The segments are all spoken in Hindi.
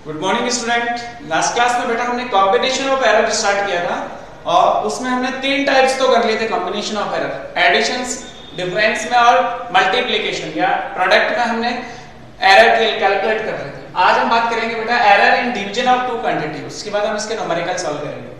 Good morning student. Last class में बेटा हमने कॉम्बिनेशन ऑफ एरर स्टार्ट किया था और उसमें हमने तीन टाइप्स तो कर लिए थे combination of error, additions, difference में और मल्टीप्लिकेशन या प्रोडक्ट में हमने एरर कैलकुलेट कर रहे थे। आज हम बात करेंगे बेटा error in division of two quantity, उसके बाद हम इसके न्यूमेरिकल सॉल्व करेंगे।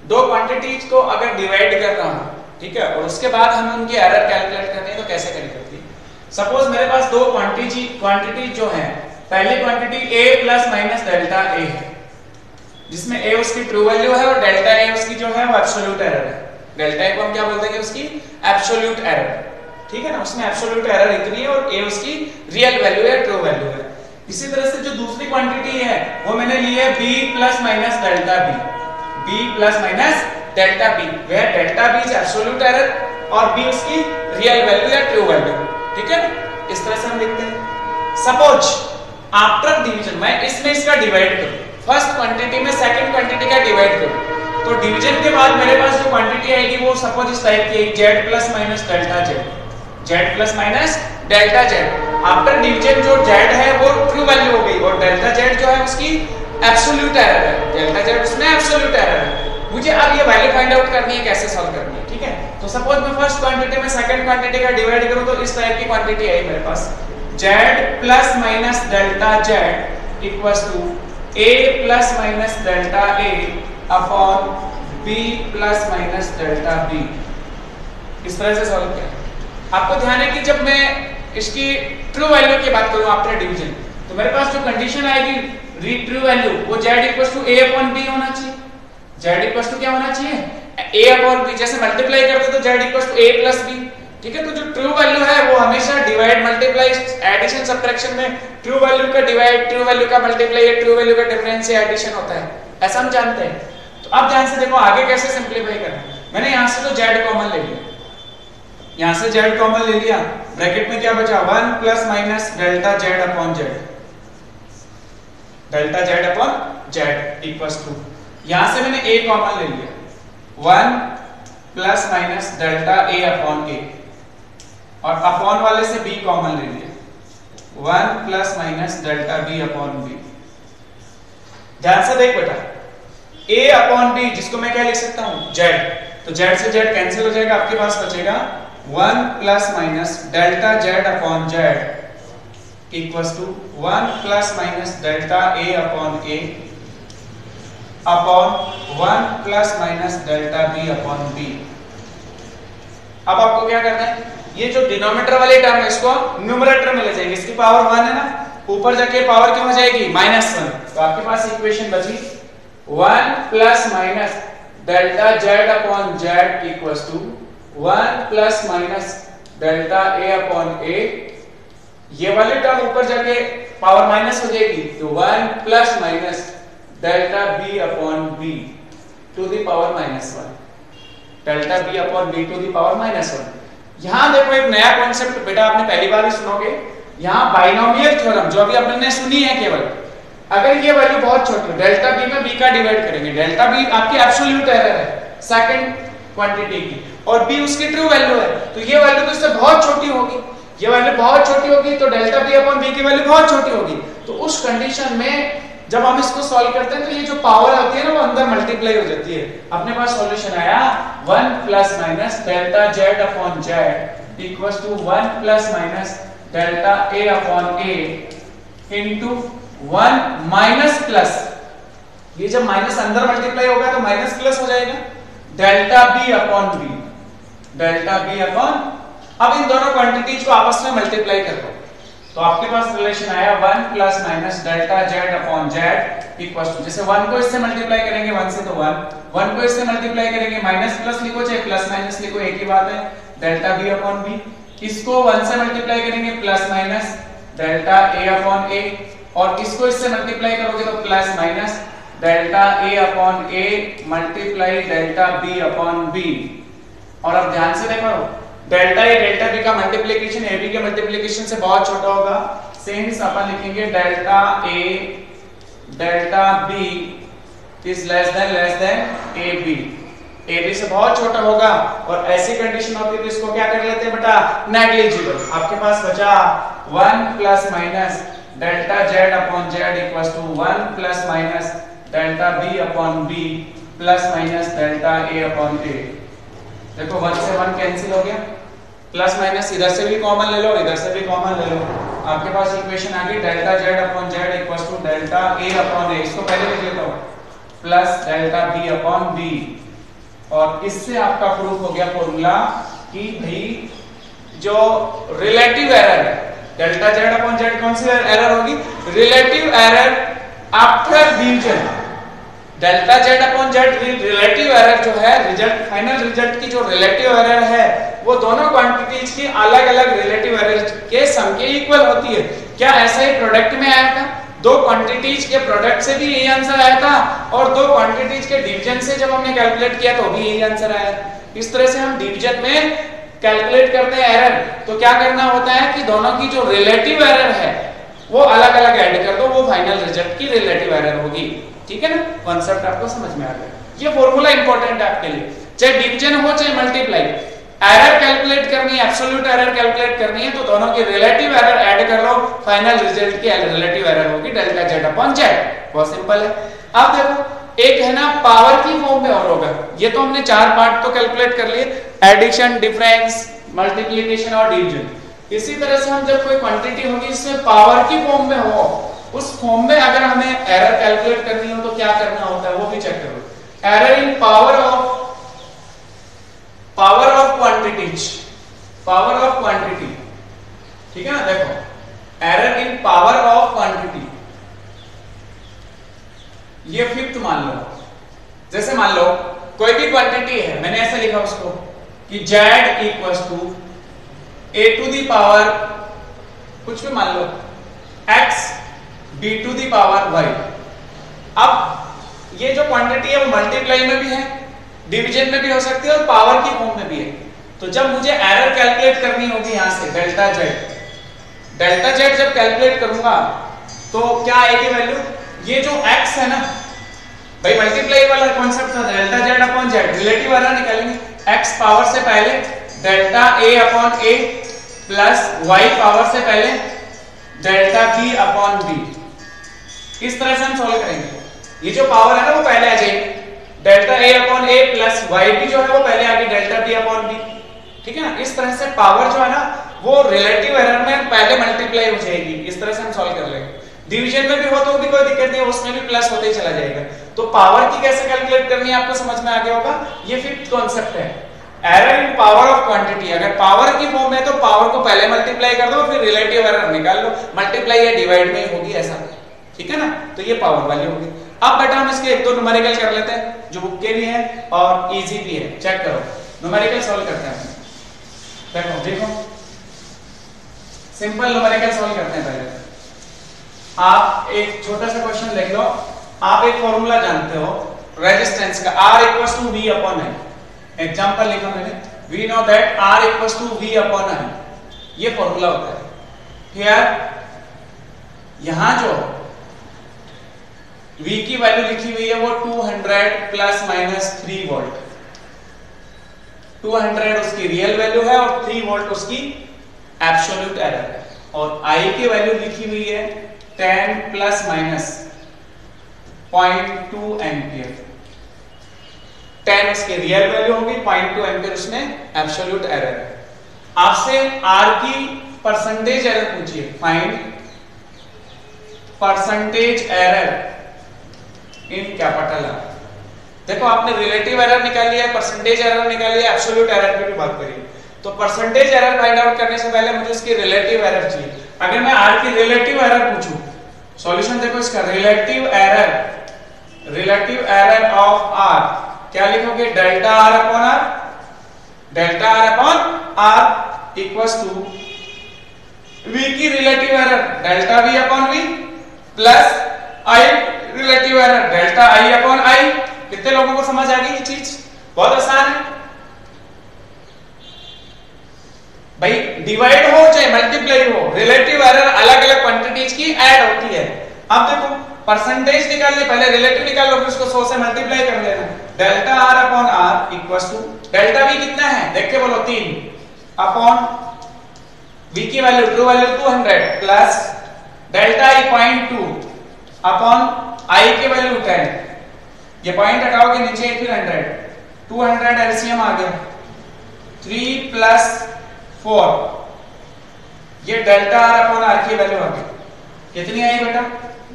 दो क्वांटिटीज को अगर डिवाइड कर रहा हूं, ठीक है, और उसके बाद हमें उनकी एरर कैलकुलेट करनी है तो कैसे करेंगे। सपोज मेरे पास दो क्वांटिटी जो है, पहली quantity a plus minus delta a है, जिसमें a उसकी ट्रू वैल्यू है और डेल्टा a उसकी जो है वो एब्सोल्यूट एरर है। डेल्टा a को हम क्या बोलते हैं, उसकी एब्सोल्यूट एरर, ठीक है ना, उसमें एब्सोल्यूट एरर इतनी है और a उसकी रियल वैल्यू है, ट्रू वैल्यू है। इसी तरह से जो दूसरी क्वांटिटी है वो मैंने ली है b plus minus delta b plus minus delta b, where delta b is absolute error और b उसकी रियल वैल्यू या ट्रू वैल्यू, ठीक है। इस तरह से हम लिखते हैं। सपोज आफ्टर डिवीजन मैं इसमें इसका डिवाइड करूं, फर्स्ट क्वांटिटी में सेकंड क्वांटिटी का डिवाइड करूं, तो डिवीजन के बाद मेरे पास जो क्वांटिटी आएगी वो सपोज इस टाइप की z plus minus delta z plus minus delta z। After division जो z है वो ट्रू वैल्यू हो गई और डेल्टा z जो है उसकी एब्सोल्यूट एरर है, डेल्टा z उसमें एब्सोल्यूट एरर है। मुझे अब ये वैल्यू फाइंड आउट करनी है, कैसे सॉल्व करनी है, ठीक है। तो सपोज मैं फर्स्ट क्वांटिटी में सेकंड क्वांटिटी का डिवाइड करूं तो इस टाइप की क्वांटिटी आई मेरे पास, z plus minus delta z equals to a plus minus delta a upon b plus minus delta b। इस तरह से सॉल्व किया। आपको ध्यान है कि जब मैं इसकी ट्रू वैल्यू की बात करूं आफ्टर डिवीजन, तो मेरे पास जो कंडीशन आएगी ट्रू वैल्यू वो z equals to a upon b होना चाहिए। z इक्वल्स टू क्या होना चाहिए, a अपॉन b। जैसे मल्टीप्लाई करते तो z equals to a plus b, ठीक है। तो जो ट्रू वैल्यू है वो हमेशा डिवाइड मल्टीप्लाई एडिशन सब्ट्रैक्शन में ट्रू वैल्यू का डिवाइड, ट्रू वैल्यू का मल्टीप्लाई या ट्रू वैल्यू का डिफरेंस या एडिशन होता है, ऐसा हम जानते हैं। तो अब ध्यान से देखो आगे कैसे सिंपलीफाई करना है। मैंने यहां से तो z कॉमन ले लिया, यहां से z कॉमन ले लिया, ब्रैकेट में क्या बचा 1 plus minus delta z upon z, delta z upon z equals to, यहां से मैंने a कॉमन ले लिया 1 plus minus delta a upon a और अपॉन वाले से b कॉमन ले लिया 1 plus minus delta b upon b। ध्यान से देख बेटा, a अपॉन b जिसको मैं क्या लिख सकता हूं z, तो z से z कैंसिल हो जाएगा, आपके पास बचेगा 1 plus minus delta z upon z equals to 1 plus minus delta a upon a upon 1 plus minus delta b upon b। अब आपको क्या करना है, ये जो डिनोमिनेटर वाली टर्म है इसको न्यूमरेटर में ले जाएंगे, इसकी पावर 1 है ना, ऊपर जाके पावर क्या हो जाएगी -1। तो आपके पास इक्वेशन बची 1 plus minus delta z upon z equals to 1 plus minus delta a upon a। ये वाली टर्म ऊपर जाके पावर माइनस हो जाएगी, तो 1 plus minus delta b upon b to the power -1, delta b upon b to the power -1। यहां देखो एक नया कॉन्सेप्ट बेटा आपने पहली बार ही सुनोगे, यहां बाइनोमियल थ्योरम जो अभी आपने सुनी है, केवल अगर ये वैल्यू बहुत छोटी, डेल्टा b में b का डिवाइड करेंगे, डेल्टा b आपकी एब्सोल्यूट एरर है सेकंड क्वांटिटी की और b उसकी ट्रू वैल्यू है, तो ये वैल्यू तो इससे बहुत छोटी होगी, ये वैल्यू बहुत छोटी होगी, तो डेल्टा b अपॉन b की वैल्यू बहुत छोटी होगी। तो उस कंडीशन में जब हम इसको सॉल्व करते हैं तो ये जो पावर आती है ना वो अंदर मल्टीप्लाई हो जाती है। अपने पास सॉल्यूशन आया 1 plus minus delta z upon z equals to 1 plus minus delta a upon a into 1 minus plus, ये जब माइनस अंदर मल्टीप्लाई होगा तो माइनस प्लस हो जाएगा delta b upon b, delta b upon. अब इन दोनों क्वांटिटीज को आपस में मल्टीप्लाई कर दो तो आपके पास रिलेशन आया 1 plus minus delta z upon z equals to, जैसे 1 को इससे मल्टीप्लाई करेंगे 1 से तो 1 को इससे मल्टीप्लाई करेंगे माइनस प्लस लिखो चाहे प्लस माइनस लिखो एक ही बात है, डेल्टा b अपॉन b। इसको 1 से मल्टीप्लाई करेंगे plus minus delta a upon a और इसको इससे मल्टीप्लाई करोगे तो plus minus delta a upon a multiply delta b upon b। और अब ध्यान से देखो डेल्टा a डेल्टा b का मल्टीप्लिकेशन ab के मल्टीप्लिकेशन से बहुत छोटा होगा, सिंस अपन लिखेंगे delta a delta b is less than ab, ab से बहुत छोटा होगा और ऐसी कंडीशन होती है तो इसको क्या कर लेते हैं बेटा नेग्लिजिबल। आपके पास बचा 1 plus minus delta Z upon Z equals to 1 plus minus delta B upon B plus minus delta A upon A. देखो 1 से 1 कैंसिल हो गया, प्लस माइनस इधर से भी कॉमन ले लो, इधर से भी कॉमन ले लो, आपके पास इक्वेशन आ गई delta Z upon Z equals to delta A upon A. इसको पहले लिख लेता हूं plus delta B upon B, और इससे आपका प्रूफ हो गया फॉर्मूला कि भाई जो रिलेटिव एरर है, डेल्टा जेड अपॉन जेड कौन सी एरर होगी? Relative error after division. Delta Z upon Z relative error जो है, रिजल्ट फाइनल रिजल्ट की जो रिलेटिव एरर है वो दोनों क्वांटिटीज की अलग अलग रिलेटिव एरर के सम के इक्वल होती है। क्या ऐसा ही प्रोडक्ट में आया था? दो क्वांटिटीज के प्रोडक्ट से भी यही आंसर आया था, और दो क्वांटिटीज के डिवीजन से जब हमने कैलकुलेट किया तो भी यही आंसर आया। इस तरह से हम डिवीजन में कैलकुलेट करते हैं एरर, तो क्या करना होता है कि दोनों की जो रिलेटिव एरर है वो अलग अलग ऐड कर दो, वो फाइनल रिजल्ट की रिलेटिव एरर होगी। ठीक है ना, कॉन्सेप्ट आपको समझ में आ गया। ये फॉर्मूला इंपॉर्टेंट है आपके लिए, चाहे डिवीजन हो चाहे मल्टीप्लाई। एरर कैलकुलेट करनी है, एब्सोल्यूट एरर कैलकुलेट करनी है, तो दोनों की रिलेटिव एरर ऐड कर लो, फाइनल रिजल्ट की रिलेटिव एरर होगी डेल्टा जेड अपॉन जेड। बहुत सिंपल है। अब देखो एक है ना पावर की फॉर्म में और होगा, ये तो हमने 4 पार्ट तो कैलकुलेट कर लिए, एडिशन, डिफरेंस, मल्टीप्लिकेशन और डिवीजन। इसी तरह से हम जब कोई क्वांटिटी होगी इसमें पावर की फॉर्म में हो, उस फॉर्म में अगर हमें एरर कैलकुलेट करनी हो तो क्या करना होता है वो भी चेक करो। Error in power of quantities, power of quantity, ठीक है ना। देखो error in power of quantity, ये फिफ्थ मान लो। जैसे मान लो कोई भी क्वांटिटी है, मैंने ऐसे लिखा उसको कि z equals to a to the power कुछ भी मान लो x b to the power y। अब ये जो क्वांटिटी है वो मल्टीप्लाई में भी है, डिवीजन में भी हो सकती है और पावर की फॉर्म में भी है। तो जब मुझे एरर कैलकुलेट करनी होगी यहां से डेल्टा z जब कैलकुलेट करूंगा तो क्या आएगी वैल्यू? ये जो x है ना भाई, मल्टीप्लाई वाला कॉन्सेप्ट था, delta Z upon Z, relative error निकालेंगे, x पावर से पहले delta a upon a plus y power से पहले डेल्टा b अपॉन b। इस तरह से हम सॉल्व करेंगे। ये जो पावर है ना वो पहले आ जाएगी, delta a upon a plus y भी जो है वो पहले आ गई डेल्टा b अपॉन b। ठीक है ना, इस तरह से पावर जो है ना वो रिलेटिव एरर में पहले मल्टीप्लाई हो जाएगी। इस तरह से हम सॉल्व कर लेंगे। डिवीजन में भी हो तो भी कोई दिक्कत नहीं है, उसमें भी प्लस होते ही चला जाएगा। तो पावर की कैसे कैलकुलेट करनी है आपको समझ में आ गया होगा। ये फिफ्थ कॉन्सेप्ट है, error in power of quantity. अगर पावर की फॉर्म है तो पावर को पहले मल्टीप्लाई कर दो, फिर रिलेटिव एरर निकाल लो, मल्टीप्लाई या डिवाइड में ही होगी ऐसा। ठीक है ना, तो ये पावर वाली होगी। अब बेटा हम इसके एक दो न्यूमेरिकल कर लेते हैं जो बुक के भी है और इजी भी है। चेक करो, न्यूमेरिकल सॉल्व करते हैं। देखो सिंपल न्यूमेरिकल सॉल्व करते हैं। पहले आप एक छोटा सा क्वेश्चन लिख लो। आप एक फॉर्मूला जानते हो रेजिस्टेंस का, R equals to V upon I। Example लिखा मैंने, we know that R equals to V upon I, ये फॉर्मूला होता है। फिर यहां जो V की वैल्यू लिखी हुई है वो 200 प्लस माइनस 3 वोल्ट। 200 उसकी रियल वैल्यू है और 3 वोल्ट उसकी एब्सोल्यूट एरर है। और I की वैल्यू लिखी हुई है 10 प्लस माइनस 0.2 एम्पियर। 10 उसकी रियल वैल्यू होगी, 0.2 एम्पियर उसमें एब्सोल्यूट एरर है। आपसे R की परसेंटेज एरर पूछिए, find percentage error in capital R। देखो आपने रिलेटिव एरर निकाल लिया, परसेंटेज एरर निकाल लिया, एब्सोल्यूट एरर की भी बात करिए। तो परसेंटेज एरर फाइंड आउट करने से पहले मुझे उसकी रिलेटिव एरर चाहिए। अगर मैं R की रिलेटिव एरर पूछूं, सॉल्यूशन देखो इसका, रिलेटिव एरर ऑफ R क्या लिखोगे? Delta R upon R, delta R upon R equals to V की relative error delta V upon V plus I relative error delta I upon I। कितने लोगों को समझ आ गई ये चीज? बहुत आसान है भाई। डिवाइड हो चाहे मल्टीप्लाई हो, रिलेटिव एरर अलग अलग क्वांटिटीज की ऐड होती है। अब देखो परसेंटेज निकालने, पहले रिलेटिव निकाल लो, फिर उसको 100 से मल्टीप्लाई कर लेना। Delta R upon R equals to delta V कितना है देख के बोलो, 3 अपॉन V की value true value 200 plus delta I 0.2 upon I की वैल्यू 10, ये पॉइंट हटाओगे नीचे फिर 100, 200 एलसीएम आ गया, 3 प्लस 4, ये डेल्टा आर अपॉन आर की वैल्यू आ गई, कितनी आई बेटा?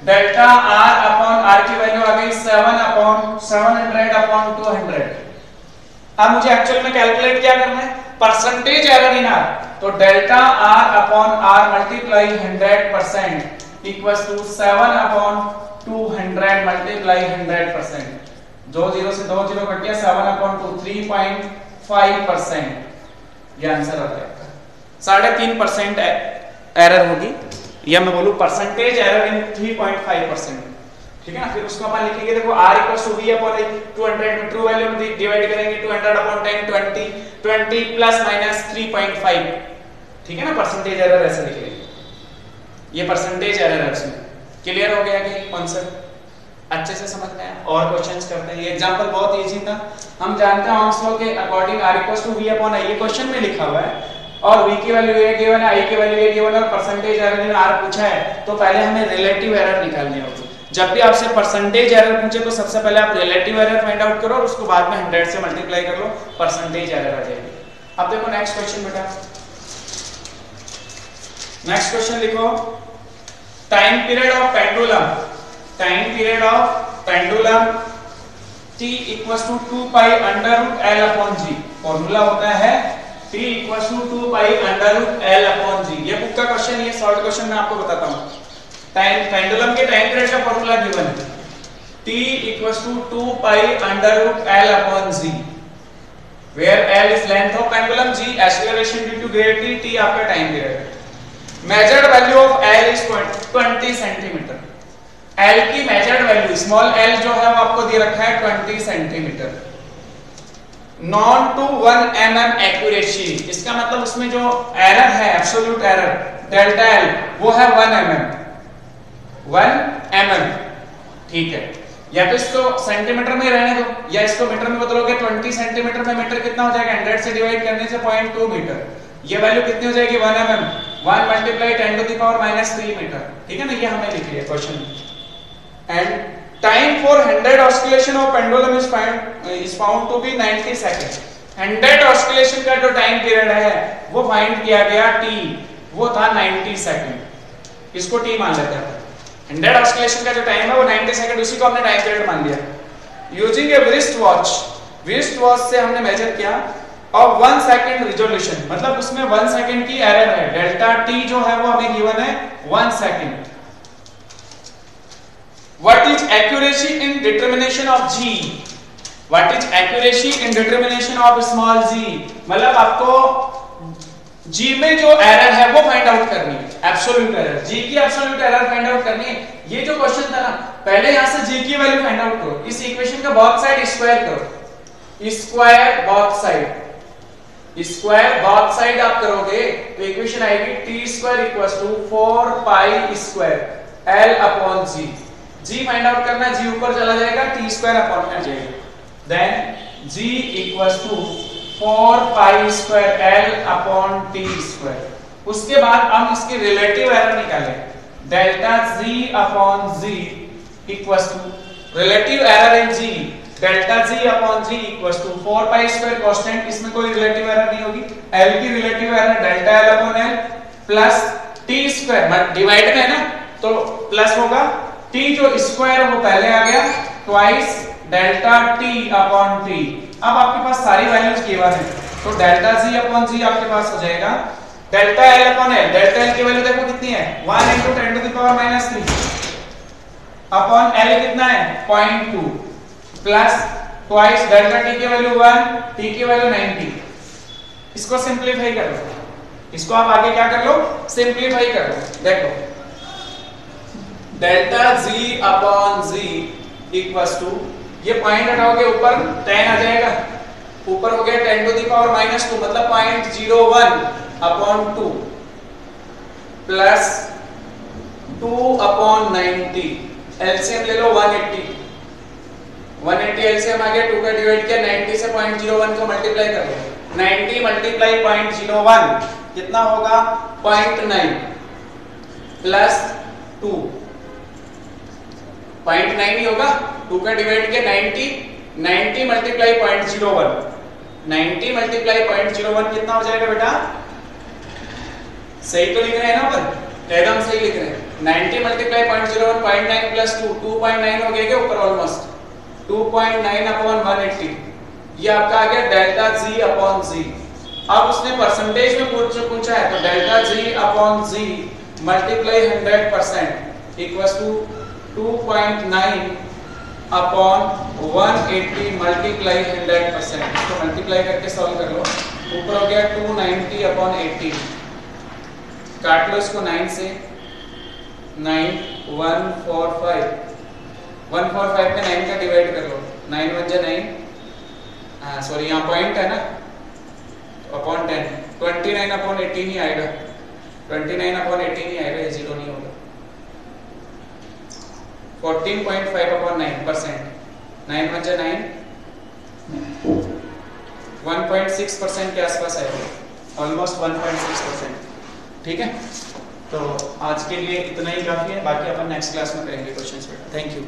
डेल्टा आर अपॉन आर की वैल्यू आ गई 7 अपॉन 700 अपॉन 200। अब मुझे एक्चुअल में कैलकुलेट क्या करना है? परसेंटेज एरर इन आर, तो delta R upon R multiply 100% equals to 7 upon 200 multiply 100%, 2 0 से 2 0 कट गया, 7 अपॉन 2 3.5%, ये आंसर आ जाएगा। 3.5% एरर होगी, या मैं बोलूं परसेंटेज एरर इन 3.5%, ठीक है ना। फिर उसको अपन लिखेंगे, देखो r equals to v upon 200 में ट्रू वैल्यू में डिवाइड करेंगे, 200 अपॉन 10 20 प्लस माइनस 3.5, ठीक है ना। परसेंटेज एरर ऐसे लिखेंगे, ये परसेंटेज एरर है इसमें। क्लियर हो गया कि कॉन्सेप्ट अच्छे से समझ में आया? और क्वेश्चंस करते हैं। ये एग्जांपल बहुत इजी था, हम जानते हैं ओम्स लॉ के according r equals to v upon i, ये क्वेश्चन में लिखा हुआ है, और v की वैल्यू ये गिवन है, i की वैल्यू ये गिवन है, और परसेंटेज एरर में r पूछा है, तो पहले हमें रिलेटिव एरर निकालनी होगी। जब भी आपसे परसेंटेज एरर पूछे तो सबसे पहले आप रिलेटिव एरर फाइंड आउट करो, और उसको बाद में 100 से मल्टीप्लाई कर लो, परसेंटेज एरर आ जाएगी। अब देखो नेक्स्ट क्वेश्चन बेटा, नेक्स्ट क्वेश्चन लिखो, time period of pendulum, time period of pendulum t equals to 2 pi under root l upon g, formula होता है t equals to 2 pi under root l upon g। ये बुक का क्वेश्चन, ये सॉल्व क्वेश्चन मैं आपको बताता हूं। टाइम पेंडुलम के टाइम पीरियड का फॉर्मूला गिवन है, t equals to 2 pi under root l upon g, where l is length of pendulum, g acceleration due to gravity, t आपका टाइम पीरियड है। Measured value of l is 20 centimetre, l की मेजर्ड वैल्यू स्मॉल l जो है वो आपको दे रखा है 20 centimetre. Known to 1 mm accuracy, इसका मतलब उसमें जो एरर है, एब्सोल्यूट एरर डेल्टा l, वो है 1 mm, ठीक है। या तो इसको सेंटीमीटर में रहने दो, या इसको मीटर में बदलोगे, 20 सेंटीमीटर में मीटर कितना हो जाएगा? 100 से डिवाइड करने से 0.2 मीटर, ये वैल्यू कितनी हो जाएगी? 1 mm, 1 multiply 10 to the power -3 metre, ठीक है ना। ये हमें लिख लिया क्वेश्चन में। And time for 100 oscillation of pendulum is found to be 90 second. 100 oscillation का जो टाइम पीरियड है वो फाइंड किया गया t, वो था 90 सेकंड, इसको t मान लेते हैं। 100 ऑस्किलेशन का जो टाइम है वो 90 सेकंड, उसी को हमने टाइम पीरियड मान लिया। यूजिंग ए रिस्ट वॉच, रिस्ट वॉच से हमने मेजर किया, और 1 सेकंड रिजोल्यूशन, मतलब उसमें 1 सेकंड की एरर है, डेल्टा t जो है वो हमें गिवन है 1 second. What is accuracy in determination of g? What is accuracy in determination of small g? मतलब आपको g में जो एरर है वो फाइंड आउट करनी है, एब्सोल्यूट एरर, g की एब्सोल्यूट एरर फाइंड आउट करनी है। ये जो क्वेश्चन था ना, पहले यहां से g की वैल्यू फाइंड आउट करो, इस इक्वेशन का बोथ साइड स्क्वायर करो, square both side, square both side आप करोगे तो इक्वेशन आएगी t² = 4 pi square l upon g। g find out करना, g ऊपर चला जाएगा, t² अपॉन में आ जाएगा, then g = 4 pi square l upon t²। उसके बाद हम इसकी रिलेटिव एरर निकालें, delta g upon g equals to relative error in g, delta g upon g equals to 4 pi square constant, इसमें कोई रिलेटिव एरर नहीं होगी, l की relative error delta l upon l plus t², divide में है ना तो प्लस होगा, t जो स्क्वायर वो पहले आ गया, twice delta t upon t। अब आपके पास सारी वैल्यूज गिवन है, तो डेल्टा g अपॉन g आपके पास हो जाएगा delta l upon l, delta l की वैल्यू देखो कितनी है, 1 × 10 to the power -3 upon l कितना है 0.2 प्लस ट्वाइस डेल्टा t की वैल्यू 1, t की वैल्यू 90। इसको सिंपलीफाई कर लो, इसको आप आगे क्या कर लो, सिंपलीफाई कर लो। देखो delta g upon g equals to, ये पॉइंट हटाओगे ऊपर 10 आ जाएगा, ऊपर हो गया 10 टू द पावर -2 मतलब 0.01 अपॉन 2 प्लस 2 अपॉन 90, एलसीएम ले लो 180 एलसीएम आ गया, 2 का डिवाइड किया, 90 से 0.01 को मल्टीप्लाई कर लो, 90 मल्टीप्लाई 0.01 कितना होगा 0.9 प्लस 2 0.9 ही होगा, 2 का डिवाइड किया 90, 90 मल्टीप्लाई 0.01, 90 मल्टीप्लाई 0.01 कितना हो जाएगा बेटा? सही तो लिख रहे हैं ना अपन, एकदम सही लिख रहे हैं। 90 मल्टीप्लाई 0.01 0.9 प्लस 2 2.9 हो गया क्या ऊपर? ऑलमोस्ट 2.9 अपॉन 180, ये आपका आ गया डेल्टा जी अपॉन जी। अब उसने परसेंटेज में पूछा है, तो delta g upon g multiply 100% equals to 2.9 upon 180 multiply 100%। इसको मल्टीप्लाई करके सॉल्व कर लो, ऊपर हो गया 290 अपॉन 80, काट लो इसको 9 से, 9 145, 145 में 9 का डिवाइड कर लो, 9 1 जा 9, हाँ सॉरी यहाँ पॉइंट है ना, अपॉन 10, 29 अपॉन 18 ही आएगा, 29 अपॉन 18 ही आएगा, ये जीरो नहीं होगा। 14.5 अपॉन 9%, 9 1 जा 9, 1.6% के आसपास आएगा, ऑलमोस्ट 1.6%। ठीक है, तो आज के लिए इतना ही काफी है, बाकी अपन नेक्स्ट क्लास में करेंगे क्वेश्चंस। Thank you.